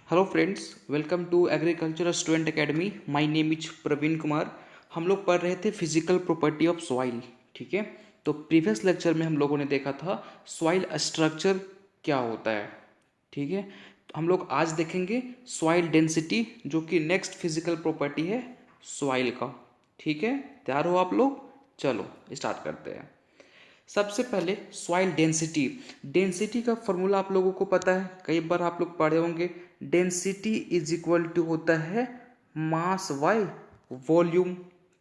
Hello friends, welcome to agricultural student academy. My name is Praveen Kumar. हम लोग पढ़ रहे थे फिजिकल प्रॉपर्टी ऑफ सॉइल। ठीक है, तो प्रीवियस लेक्चर में हम लोगों ने देखा था सॉइल स्ट्रक्चर क्या होता है। ठीक है, तो हम लोग आज देखेंगे सॉइल डेंसिटी, जो कि नेक्स्ट फिजिकल प्रॉपर्टी है सॉइल का। ठीक है, तैयार हो आप लोग? चलो स्टार्ट करते हैं। सबसे पहले सॉइल डेंसिटी। डेंसिटी का फॉर्मूला आप लोगों को पता है, कई बार आप लोग पढ़े होंगे। डेंसिटी इज इक्वल टू होता है मास बाय वॉल्यूम।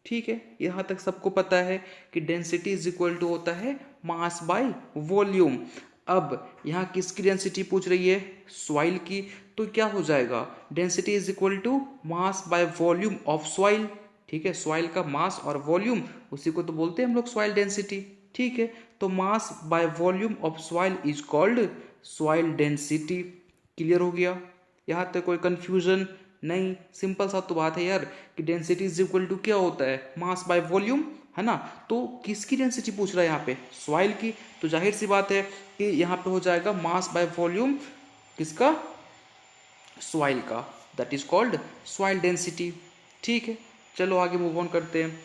ठीक है, यहाँ तक सबको पता है कि डेंसिटी इज इक्वल टू होता है मास बाय वॉल्यूम। अब यहाँ किसकी डेंसिटी पूछ रही है? सॉइल की। तो क्या हो जाएगा? Density is equal to mass by volume of soil. ठीक है, सॉइल का मास और वॉल्यूम, उसी को तो बोलते हैं हम लोग सॉइल डेंसिटी। ठीक है, तो मास by volume of soil is called soil density. Clear हो गया? यहाँ तक कोई कंफ्यूजन नहीं? सिंपल सा तो बात है यार कि डेंसिटी इज इक्वल टू क्या होता है? मास बाय वॉल्यूम, है ना। तो किसकी डेंसिटी पूछ रहा है यहाँ पे? सॉइल की। तो जाहिर सी बात है कि यहाँ पे हो जाएगा मास बाय वॉल्यूम किसका? सॉइल का। That is called soil density. ठीक है, चलो आगे मूव ऑन करते हैं।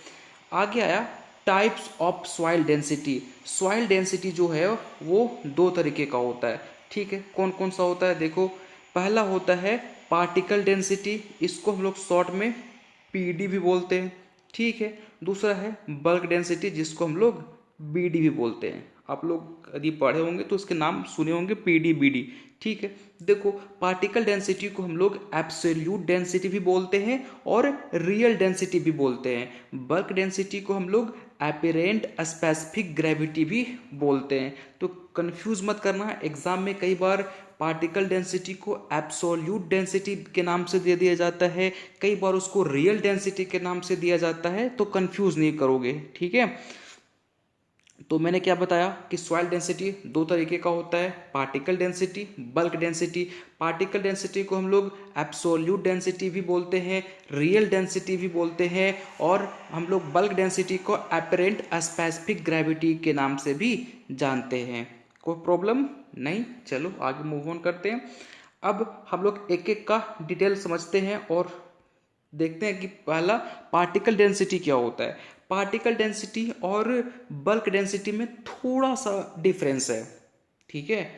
आगे आया types of soil density. Soil density जो है वो दो तरीके का होता है। ठीक है, कौन कौन सा होता है देखो। पहला होता है पार्टिकल डेंसिटी, इसको हम लोग शॉर्ट में पीडी भी बोलते हैं। ठीक है, दूसरा है बल्क डेंसिटी, जिसको हम लोग बीडी भी बोलते हैं। आप लोग यदि पढ़े होंगे तो उसके नाम सुने होंगे, पीडी बीडी। ठीक है, देखो पार्टिकल डेंसिटी को हम लोग एब्सोल्यूट डेंसिटी भी बोलते हैं और रियल डेंसिटी भी बोलते हैं। बल्क डेंसिटी को हम लोग एपरेंट स्पेसिफिक ग्रेविटी भी बोलते हैं। तो कंफ्यूज मत करना, एग्जाम में कई बार पार्टिकल डेंसिटी को एब्सोल्यूट डेंसिटी के नाम से दे दिया जाता है, कई बार उसको रियल डेंसिटी के नाम से दिया जाता है, तो कंफ्यूज नहीं करोगे। ठीक है, तो मैंने क्या बताया कि सॉइल डेंसिटी दो तरीके का होता है, particle density, bulk density. Particle density को हम लोग एब्सोल्यूट डेंसिटी भी बोलते हैं, रियल डेंसिटी भी बोलते हैं, और हम लोग बल्क डेंसिटी को अपरेंट स्पेसिफिक ग्रेविटी के नाम से भी जानते हैं। कोई प्रॉब्लम नहीं? चलो आगे मूव ऑन करते हैं। अब हम लोग एक एक का डिटेल समझते हैं और देखते हैं कि पहला पार्टिकल डेंसिटी क्या होता है। पार्टिकल डेंसिटी और बल्क डेंसिटी में थोड़ा सा डिफरेंस है। ठीक है,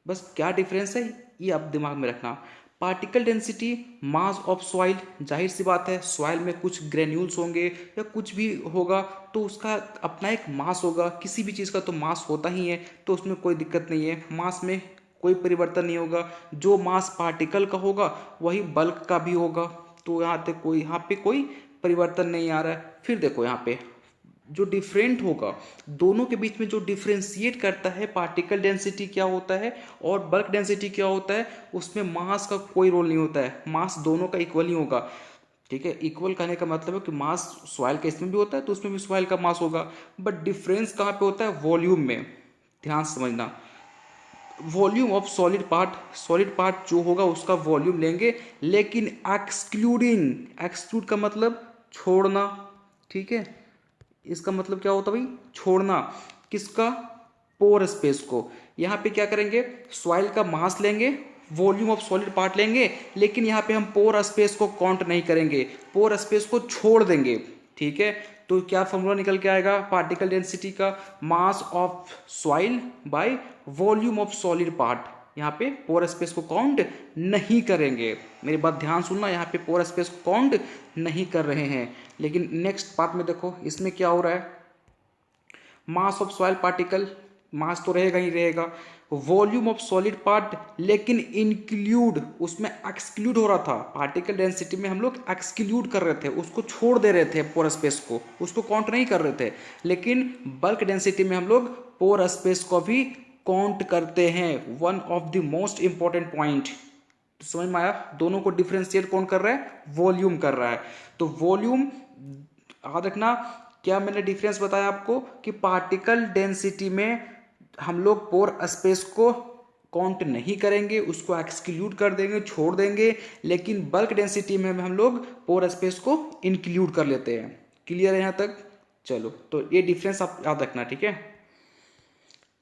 बस क्या डिफरेंस है ये आप दिमाग में रखना। Particle density mass of soil, जाहिर सी बात है सॉइल में कुछ ग्रेन्यूल्स होंगे या कुछ भी होगा तो उसका अपना एक मास होगा। किसी भी चीज़ का तो मास होता ही है, तो उसमें कोई दिक्कत नहीं है, मास में कोई परिवर्तन नहीं होगा। जो मास पार्टिकल का होगा वही बल्क का भी होगा। तो यहाँ पे कोई परिवर्तन नहीं आ रहा है। फिर देखो यहाँ पे जो डिफरेंट होगा, दोनों के बीच में जो डिफ्रेंशिएट करता है पार्टिकल डेंसिटी क्या होता है और बल्क डेंसिटी क्या होता है, उसमें मास का कोई रोल नहीं होता है। मास दोनों का इक्वल ही होगा। ठीक है, इक्वल कहने का मतलब है कि मास सॉइल का इसमें भी होता है तो उसमें भी सॉइल का मास होगा, बट डिफरेंस कहाँ पे होता है? वॉल्यूम में। ध्यान से समझना, volume of solid part, solid part जो होगा उसका वॉल्यूम लेंगे, लेकिन एक्सक्लूडिंग, एक्सक्लूड का मतलब छोड़ना। ठीक है, इसका मतलब क्या होता है भाई? छोड़ना। किसका? पोर स्पेस को। यहाँ पे क्या करेंगे? सॉइल का मास लेंगे, वॉल्यूम ऑफ सॉलिड पार्ट लेंगे, लेकिन यहाँ पे हम पोर स्पेस को काउंट नहीं करेंगे, पोर स्पेस को छोड़ देंगे। ठीक है, तो क्या फॉर्मूला निकल के आएगा पार्टिकल डेंसिटी का? Mass of soil by volume of solid part. यहाँ पे पोर स्पेस को काउंट नहीं करेंगे। मेरी बात ध्यान सुनना, यहाँ पे पोर स्पेस को काउंट नहीं कर रहे हैं। लेकिन नेक्स्ट पार्ट में देखो इसमें क्या हो रहा है। मास ऑफ सॉइल पार्टिकल, मास तो रहेगा ही रहेगा। वॉल्यूम ऑफ सॉलिड पार्ट, लेकिन इंक्लूड, उसमें एक्सक्लूड हो रहा था। पार्टिकल डेंसिटी में हम लोग एक्सक्लूड कर रहे थे, उसको छोड़ दे रहे थे, पोर स्पेस को, उसको काउंट नहीं कर रहे थे। लेकिन बल्क डेंसिटी में हम लोग पोर स्पेस को भी काउंट करते हैं। One of the most important point समझ में आया? दोनों को डिफ्रेंशिएट कौन कर रहा है? वॉल्यूम कर रहा है। तो वॉल्यूम याद रखना, क्या मैंने डिफरेंस बताया आपको कि पार्टिकल डेंसिटी में हम लोग पोर स्पेस को काउंट नहीं करेंगे, उसको एक्सक्लूड कर देंगे, छोड़ देंगे, लेकिन बल्क डेंसिटी में हम लोग पोर स्पेस को इंक्लूड कर लेते हैं। क्लियर है यहाँ तक? चलो, तो ये डिफरेंस आप याद रखना। ठीक है,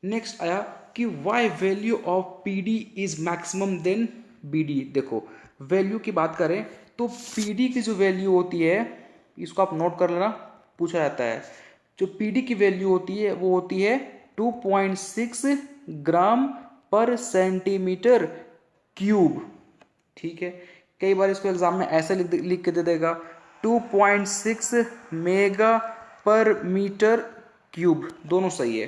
नेक्स्ट आया कि why value of P D is maximum than BD। देखो वैल्यू की बात करें तो PD की जो वैल्यू होती है, इसको आप नोट कर लेना, पूछा जाता है। जो PD की वैल्यू होती है वो होती है 2.6 ग्राम पर सेंटीमीटर क्यूब। ठीक है, कई बार इसको एग्जाम में ऐसे लिख के दे देगा 2.6 मेगा पर मीटर क्यूब, दोनों सही है।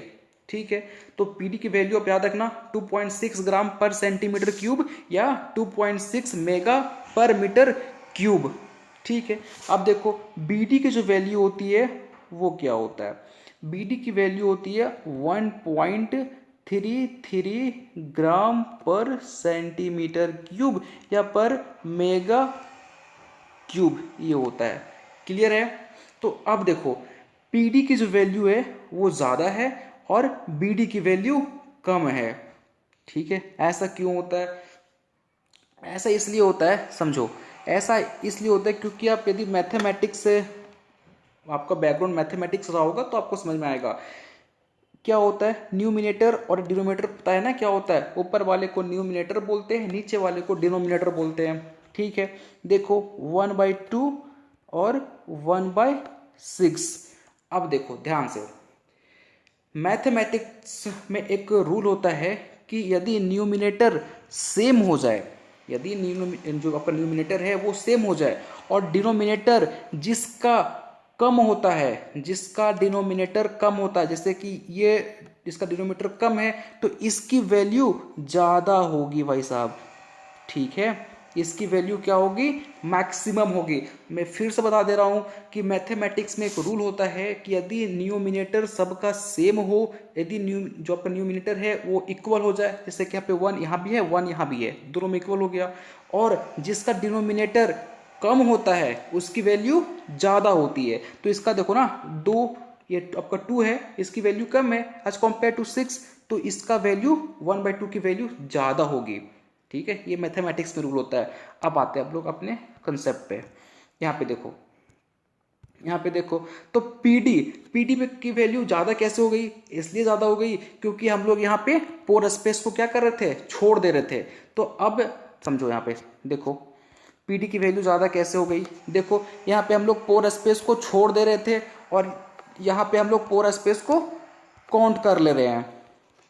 ठीक है, तो PD की वैल्यू आप याद रखना 2.6 ग्राम पर सेंटीमीटर क्यूब या 2.6 मेगा पर मीटर क्यूब। ठीक है, अब देखो BD की जो वैल्यू होती है वो क्या होता है। BD की वैल्यू होती है 1.33 ग्राम पर सेंटीमीटर क्यूब या पर मेगा क्यूब, ये होता है। क्लियर है। तो अब देखो PD की जो वैल्यू है वो ज़्यादा है और BD की वैल्यू कम है। ठीक है, ऐसा क्यों होता है। ऐसा इसलिए होता है, समझो, ऐसा इसलिए होता है क्योंकि आप यदि मैथमेटिक्स से, आपका बैकग्राउंड मैथमेटिक्स रहा होगा तो आपको समझ में आएगा क्या होता है। न्यूमिनेटर और डिनोमिनेटर पता है ना क्या होता है। ऊपर वाले को न्यूमिनेटर बोलते हैं, नीचे वाले को डिनोमिनेटर बोलते हैं। ठीक है, देखो 1/2 और 1/6। अब देखो ध्यान से, मैथमेटिक्स में एक रूल होता है कि यदि न्यूमिनेटर सेम हो जाए, यदि जो आपका न्यूमिनेटर है वो सेम हो जाए और डिनोमिनेटर जिसका कम होता है, जिसका डिनोमिनेटर कम होता है, जैसे कि ये इसका डिनोमिनेटर कम है तो इसकी वैल्यू ज़्यादा होगी भाई साहब। ठीक है, इसकी वैल्यू क्या होगी, मैक्सिमम होगी। मैं फिर से बता दे रहा हूं कि मैथमेटिक्स में एक रूल होता है कि यदि न्यूमिनेटर सबका सेम हो, यदि जो आपका न्यूमिनेटर है वो इक्वल हो जाए, जैसे कि यहाँ पे 1 यहाँ भी है 1 यहाँ भी है, दोनों में इक्वल हो गया, और जिसका डिनोमिनेटर कम होता है उसकी वैल्यू ज़्यादा होती है। तो इसका देखो ना, 2, ये आपका 2 है, इसकी वैल्यू कम है एज कम्पेयर टू 6, तो इसका वैल्यू 1/2 की वैल्यू ज़्यादा होगी। ठीक है, ये मैथमेटिक्स में रूल होता है। अब आते हैं आप लोग अपने कंसेप्ट पे। यहाँ पे देखो, यहाँ पे देखो, तो पीडी पे की वैल्यू ज्यादा कैसे हो गई, इसलिए ज्यादा हो गई क्योंकि हम लोग यहाँ पे पोर स्पेस को क्या कर रहे थे, छोड़ दे रहे थे। तो अब समझो, यहाँ पे देखो पीडी की वैल्यू ज्यादा कैसे हो गई। देखो यहाँ पे हम लोग पोर स्पेस को छोड़ दे रहे थे और यहाँ पे हम लोग पोर स्पेस को काउंट कर ले रहे हैं।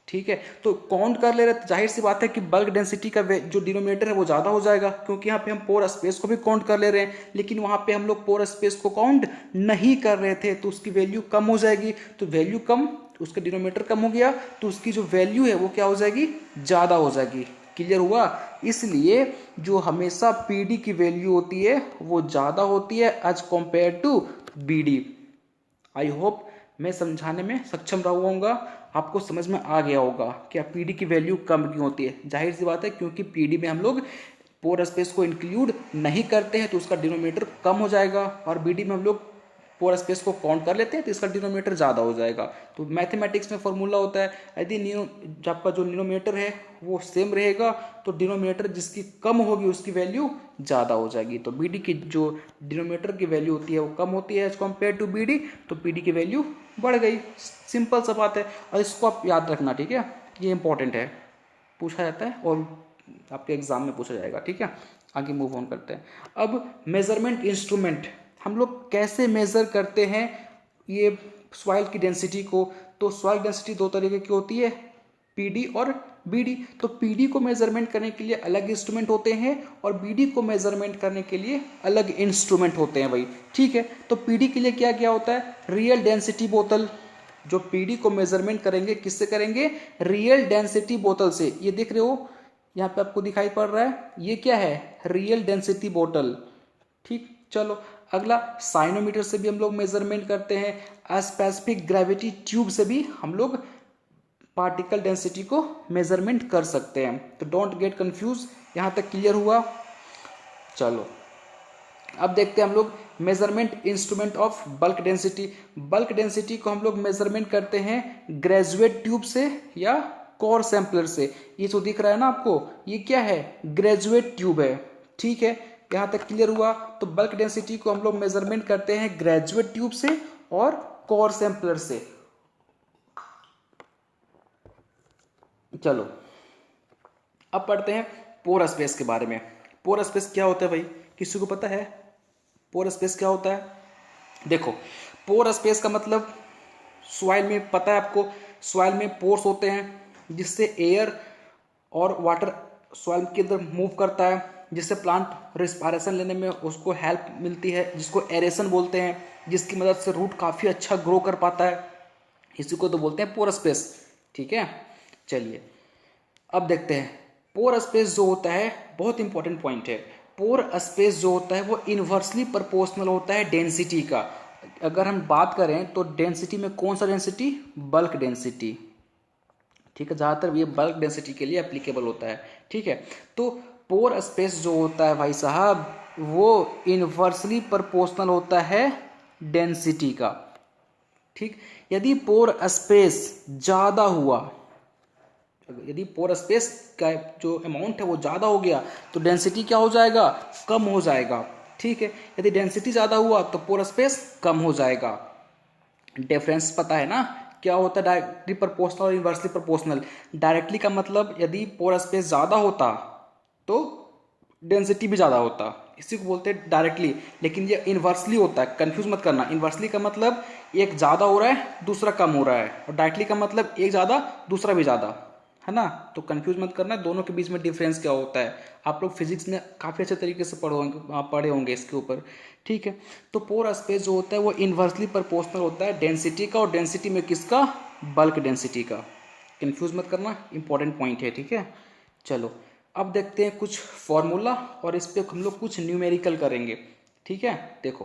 ठीक है, तो काउंट कर ले रहे हैं, जाहिर सी बात है कि बल्क डेंसिटी का जो डिनोमिनेटर है वो ज़्यादा हो जाएगा, क्योंकि यहाँ पे हम पोर स्पेस को भी काउंट कर ले रहे हैं, लेकिन वहाँ पे हम लोग पोर स्पेस को काउंट नहीं कर रहे थे, तो उसकी वैल्यू कम हो जाएगी। तो वैल्यू कम, उसका डिनोमिनेटर कम हो गया, तो उसकी जो वैल्यू है वो क्या हो जाएगी, ज़्यादा हो जाएगी। क्लियर हुआ। इसलिए जो हमेशा पीडी की वैल्यू होती है वो ज़्यादा होती है as compare to BD. I hope मैं समझाने में सक्षम रहा होऊंगा, आपको समझ में आ गया होगा कि पीडी की वैल्यू कम क्यों होती है। जाहिर सी बात है क्योंकि पीडी में हम लोग पोर स्पेस को इंक्लूड नहीं करते हैं तो उसका डिनोमिनेटर कम हो जाएगा, और बीडी में हम लोग पोर स्पेस को काउंट कर लेते हैं तो इसका डिनोमिनेटर ज़्यादा हो जाएगा। तो मैथमेटिक्स में फॉर्मूला होता है, यदि आपका जो डिनोमिनेटर है वो सेम रहेगा तो डिनोमिनेटर जिसकी कम होगी उसकी वैल्यू ज़्यादा हो जाएगी। तो बीडी की जो डिनोमिनेटर की वैल्यू होती है वो कम होती है एज कम्पेयर टू बीडी, तो पीडी की वैल्यू बढ़ गई। सिंपल सा बात है, और इसको आप याद रखना। ठीक है, ये इंपॉर्टेंट है, पूछा जाता है और आपके एग्जाम में पूछा जाएगा। ठीक है, आगे मूव ऑन करते हैं। अब मेजरमेंट इंस्ट्रूमेंट, हम लोग कैसे मेजर करते हैं ये सॉइल की डेंसिटी को। तो सॉइल डेंसिटी दो तरीके की होती है, पीडी और बीडी। तो पीडी को मेजरमेंट करने के लिए अलग इंस्ट्रूमेंट होते हैं और बीडी को मेजरमेंट करने के लिए अलग इंस्ट्रूमेंट होते हैं भाई। ठीक है, तो पीडी के लिए क्या क्या होता है, रियल डेंसिटी बोतल। जो पीडी को मेजरमेंट करेंगे किससे करेंगे, रियल डेंसिटी बोतल से। ये देख रहे हो यहाँ पे आपको दिखाई पड़ रहा है, ये क्या है, रियल डेंसिटी बोतल। ठीक, चलो अगला, साइनोमीटर से भी हम लोग मेजरमेंट करते हैं। स्पेसिफिक ग्रेविटी ट्यूब से भी हम लोग पार्टिकल डेंसिटी को मेजरमेंट कर सकते हैं। तो डोंट गेट कंफ्यूज, यहां तक क्लियर हुआ। चलो अब देखते हैं हम लोग measurement instrument of bulk density. Bulk density को हम लोग मेजरमेंट करते हैं ग्रेजुएट ट्यूब से या कोर सैंपलर से। ये जो दिख रहा है ना आपको, ये क्या है, ग्रेजुएट ट्यूब है। ठीक है, यहां तक क्लियर हुआ। तो बल्क डेंसिटी को हम लोग मेजरमेंट करते हैं ग्रेजुएट ट्यूब से और कोर सैंपलर से। चलो अब पढ़ते हैं पोर स्पेस के बारे में। पोर स्पेस क्या होता है भाई, किसी को पता है पोर स्पेस क्या होता है? देखो, पोर स्पेस का मतलब सॉइल में पता है आपको, सॉइल में पोर्स होते हैं जिससे एयर और वाटर सॉइल के अंदर मूव करता है, जिससे प्लांट रिस्पायरेशन लेने में उसको हेल्प मिलती है, जिसको एरेशन बोलते हैं, जिसकी मदद से रूट काफ़ी अच्छा ग्रो कर पाता है, इसी को तो बोलते हैं पोर स्पेस। ठीक है, चलिए अब देखते हैं। पोर स्पेस जो होता है बहुत इंपॉर्टेंट पॉइंट है। पोर स्पेस जो होता है वो इन्वर्सली प्रोपोर्शनल होता है डेंसिटी का। अगर हम बात करें तो डेंसिटी में कौन सा डेंसिटी? Bulk density. ठीक है, ज़्यादातर ये बल्क डेंसिटी के लिए एप्लीकेबल होता है। ठीक है, तो पोर स्पेस जो होता है भाई साहब वो इन्वर्सली प्रोपोर्शनल होता है डेंसिटी का। ठीक, यदि पोर स्पेस ज़्यादा हुआ, यदि पोर स्पेस का जो अमाउंट है वो ज़्यादा हो गया तो डेंसिटी क्या हो जाएगा? कम हो जाएगा। ठीक है, यदि डेंसिटी ज़्यादा हुआ तो पोर स्पेस कम हो जाएगा। डिफरेंस पता है ना क्या होता है डायरेक्टली प्रोपोर्शनल और इन्वर्सली प्रोपोर्शनल? डायरेक्टली का मतलब यदि पोर स्पेस ज़्यादा होता तो डेंसिटी भी ज़्यादा होता, इसी को बोलते हैं डायरेक्टली। लेकिन ये इन्वर्सली होता है, कंफ्यूज मत करना। इन्वर्सली का मतलब एक ज़्यादा हो रहा है दूसरा कम हो रहा है, और डायरेक्टली का मतलब एक ज़्यादा दूसरा भी ज़्यादा, है ना? तो कंफ्यूज मत करना दोनों के बीच में डिफरेंस क्या होता है। आप लोग फिजिक्स में काफ़ी अच्छे तरीके से पढ़े होंगे इसके ऊपर। ठीक है, तो पोर स्पेस जो होता है वो इन्वर्सली प्रोपोर्शनल होता है डेंसिटी का, और डेंसिटी में किसका? बल्क डेंसिटी का। कंफ्यूज मत करना, इंपॉर्टेंट पॉइंट है। ठीक है, चलो अब देखते हैं कुछ फॉर्मूला, और इस पर हम लोग कुछ न्यूमेरिकल करेंगे। ठीक है, देखो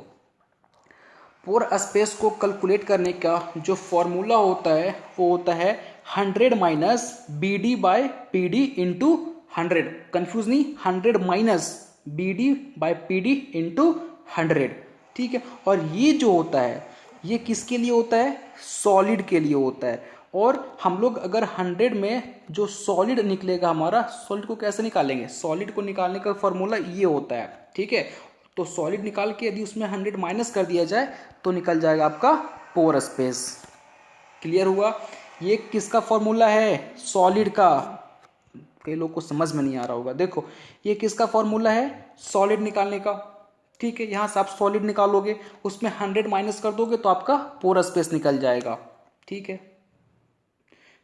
पोर स्पेस को कैलकुलेट करने का जो फॉर्मूला होता है वो होता है 100 minus B D by P D into 100। Confuse नहीं, 100 minus B D by P D into 100। ठीक है, और ये जो होता है ये किसके लिए होता है? सॉलिड के लिए होता है। और हम लोग अगर 100 में जो सॉलिड निकलेगा हमारा, सॉलिड को कैसे निकालेंगे? सॉलिड को निकालने का फॉर्मूला ये होता है। ठीक है, तो सॉलिड निकाल के यदि उसमें 100 माइनस कर दिया जाए तो निकल जाएगा आपका पोर स्पेस। क्लियर हुआ? ये किसका फॉर्मूला है? सॉलिड का। कई लोग को समझ में नहीं आ रहा होगा। देखो ये किसका फॉर्मूला है? सॉलिड निकालने का। ठीक है, यहाँ से आप सॉलिड निकालोगे, उसमें 100 माइनस कर दोगे तो आपका पोर स्पेस निकल जाएगा। ठीक है,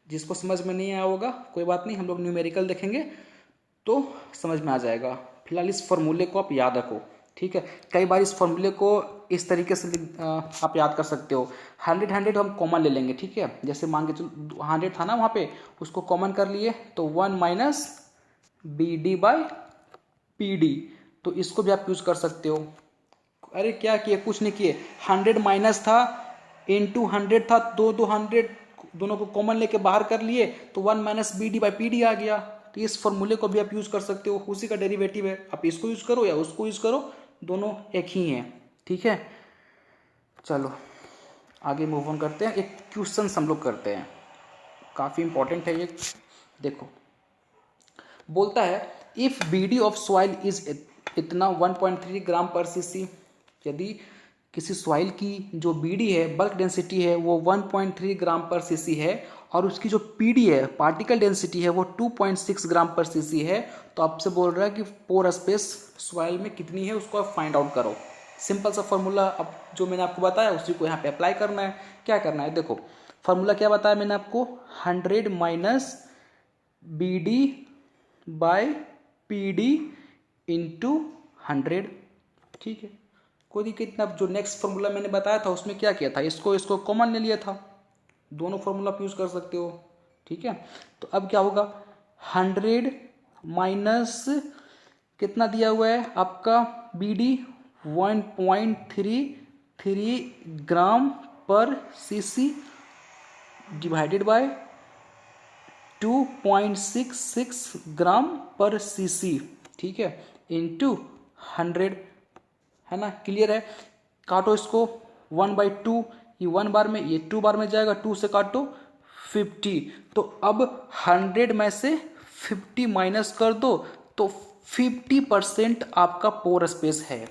जिसको समझ में नहीं आया होगा कोई बात नहीं, हम लोग न्यूमेरिकल देखेंगे तो समझ में आ जाएगा। फिलहाल इस फॉर्मूले को आप याद रखो। ठीक है, कई बार इस फॉर्मूले को इस तरीके से आप याद कर सकते हो। 100 हम कॉमन ले लेंगे। ठीक है, जैसे मान के चलो 100 था ना वहाँ पे, उसको कॉमन कर लिए तो 1 minus B D by P D, तो इसको भी आप यूज कर सकते हो। अरे क्या किए? कुछ नहीं किए। 100 माइनस था इंटू 100 था, दो 100 दोनों को कॉमन लेके बाहर कर लिए तो 1 minus B D by P D आ गया। तो इस फॉर्मूले को भी आप यूज कर सकते हो, उसी का डेरिवेटिव है। आप इसको यूज करो या उसको यूज करो, दोनों एक ही हैं। ठीक है, चलो आगे मूव ऑन करते हैं। एक क्वेश्चन हम लोग करते हैं, काफ़ी इंपॉर्टेंट है ये। देखो बोलता है if B D of soil is इतना 1.3 ग्राम पर सीसी। यदि किसी सॉइल की जो बी डी है, बल्क डेंसिटी है, वो 1.3 ग्राम पर सीसी है, और उसकी जो पी डी है, पार्टिकल डेंसिटी है, वो 2.6 ग्राम पर सीसी है, तो आपसे बोल रहा है कि पोर स्पेस सॉइल में कितनी है, उसको आप फाइंड आउट करो। सिंपल सा फॉर्मूला अब जो मैंने आपको बताया उसी को यहाँ पे अप्लाई करना है। क्या करना है? देखो फॉर्मूला क्या बताया मैंने आपको, 100 minus B D by P D into 100। ठीक है, कोई दिक्कत नहीं। अब जो नेक्स्ट फॉर्मूला मैंने बताया था उसमें क्या किया था, इसको कॉमन ले लिया था। दोनों फॉर्मूला आप यूज कर सकते हो। ठीक है, तो अब क्या होगा, 100 माइनस कितना दिया हुआ है आपका बी डी 1.33 ग्राम पर सीसी डिवाइडेड बाय 2.66 ग्राम पर सीसी। ठीक है, इंटू 100, है ना? क्लियर है? काटो इसको 1/2, ये 1 बार में, ये 2 बार में जाएगा, 2 से काटो 50। तो अब 100 में से 50 माइनस कर दो तो 50% आपका पोर स्पेस है।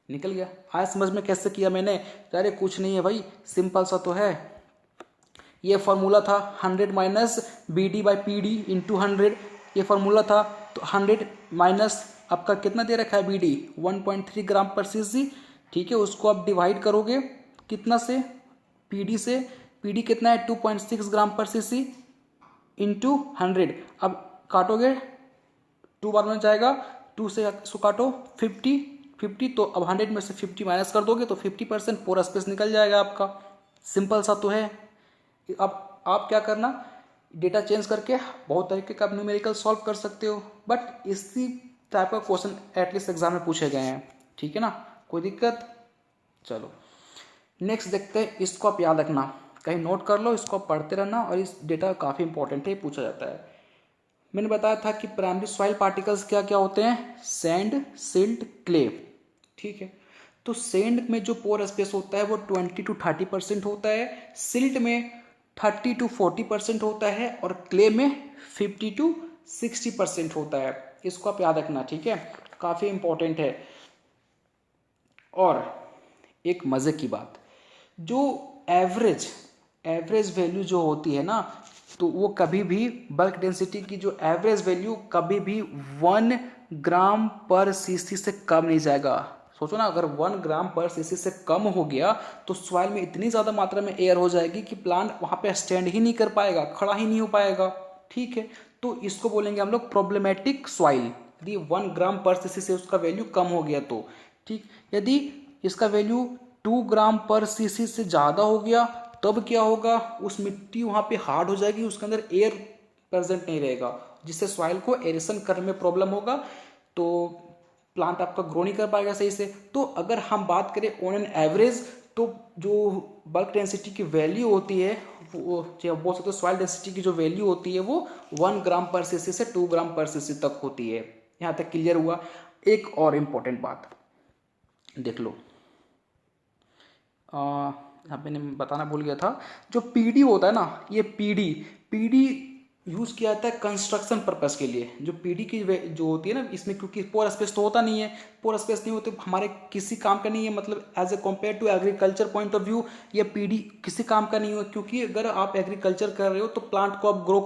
निकल गया? आज समझ में कैसे किया मैंने? अरे कुछ नहीं है भाई, सिंपल सा तो है। ये फॉर्मूला था 100 minus B D by P D into 100, ये फॉर्मूला था। तो 100 माइनस आपका कितना दे रखा है बी डी 1.3 ग्राम पर सीसी, ठीक है। उसको आप डिवाइड करोगे कितना से, पी डी से, पी डी कितना है 2.6 ग्राम पर सीसी इंटू 100। अब काटोगे 2 बार में जाएगा, 2 से इसको काटो 50, तो अब 100 में से 50 माइनस कर दोगे तो 50% पूरा स्पेस निकल जाएगा आपका। सिंपल सा तो है। अब आप क्या करना, डेटा चेंज करके बहुत तरीके का आप न्यूमेरिकल सॉल्व कर सकते हो, बट इसी टाइप का क्वेश्चन एटलीस्ट एग्जाम में पूछे गए हैं, ठीक है ना, कोई दिक्कत। चलो नेक्स्ट देखते हैं, इसको आप याद रखना, कहीं नोट कर लो, इसको आप पढ़ते रहना, और इस डेटा काफ़ी इंपॉर्टेंट है, पूछा जाता है। मैंने बताया था कि प्राइमरी सॉइल पार्टिकल्स क्या क्या होते हैं, सैंड, सिल्ट, क्ले, ठीक है। तो सैंड में जो पोर स्पेस होता है वो 20 to 30% होता है, सिल्ट में 30 to 40% होता है, और क्ले में 50 to 60% होता है। इसको आप याद रखना, ठीक है, काफ़ी इंपॉर्टेंट है। और एक मज़े की बात, जो एवरेज वैल्यू जो होती है ना, तो वो कभी भी बल्क डेंसिटी की जो एवरेज वैल्यू कभी भी 1 ग्राम पर सीसी से कम नहीं जाएगा। सोचो ना, अगर 1 ग्राम पर सीसी से कम हो गया तो सॉइल में इतनी ज़्यादा मात्रा में एयर हो जाएगी कि प्लांट वहाँ पे स्टैंड ही नहीं कर पाएगा, खड़ा ही नहीं हो पाएगा, ठीक है। तो इसको बोलेंगे हम लोग प्रॉब्लमेटिक सॉइल, यदि 1 ग्राम पर सीसी से उसका वैल्यू कम हो गया तो, ठीक। यदि इसका वैल्यू 2 ग्राम पर सीसी से ज़्यादा हो गया तब क्या होगा, उस मिट्टी वहाँ पे हार्ड हो जाएगी, उसके अंदर एयर प्रेजेंट नहीं रहेगा, जिससे सॉइल को एरेशन करने में प्रॉब्लम होगा, तो प्लांट आपका ग्रो नहीं कर पाएगा सही से। तो अगर हम बात करें ऑन एन एवरेज, तो जो बल्क डेंसिटी की वैल्यू होती है, वो बोल सकते हो सॉइल डेंसिटी की जो वैल्यू होती है वो 1 ग्राम पर सीसी से 2 ग्राम पर सीसी तक होती है। यहाँ तक क्लियर हुआ। एक और इम्पोर्टेंट बात देख लो, यहाँ पे मैंने बताना भूल गया था, जो पीडी होता है ना, ये पीडी यूज़ किया जाता है कंस्ट्रक्शन पर्पस के लिए। जो पीडी की जो होती है ना, इसमें क्योंकि पोर स्पेस तो होता नहीं है, पोर स्पेस नहीं होते हमारे किसी काम का नहीं है, मतलब as a compare to agriculture point of view ये पीडी किसी काम का नहीं हो, क्योंकि अगर आप एग्रीकल्चर कर रहे हो तो प्लांट को आप ग्रो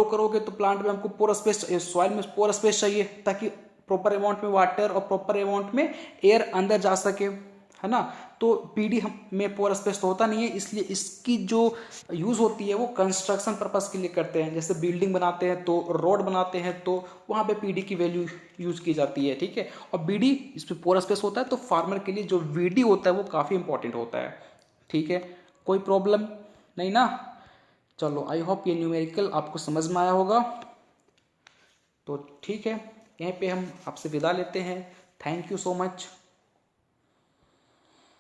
करोगे तो प्लांट में हमको पोर स्पेस, सॉइल में पोर स्पेस चाहिए, ताकि प्रॉपर अमाउंट में वाटर और प्रॉपर अमाउंट में एयर अंदर जा सके, है ना। तो पीडी में पोर स्पेस तो होता नहीं है, इसलिए इसकी जो यूज़ होती है वो कंस्ट्रक्शन पर्पस के लिए करते हैं। जैसे बिल्डिंग बनाते हैं तो, रोड बनाते हैं तो वहाँ पे पीडी की वैल्यू यूज़ की जाती है, ठीक है। और बीडी इसमें पोर स्पेस होता है, तो फार्मर के लिए जो वीडी होता है वो काफ़ी इंपॉर्टेंट होता है, ठीक है। कोई प्रॉब्लम नहीं ना। चलो आई होप ये न्यूमेरिकल आपको समझ में आया होगा। तो ठीक है, यहीं पे हम आपसे विदा लेते हैं। Thank you so much.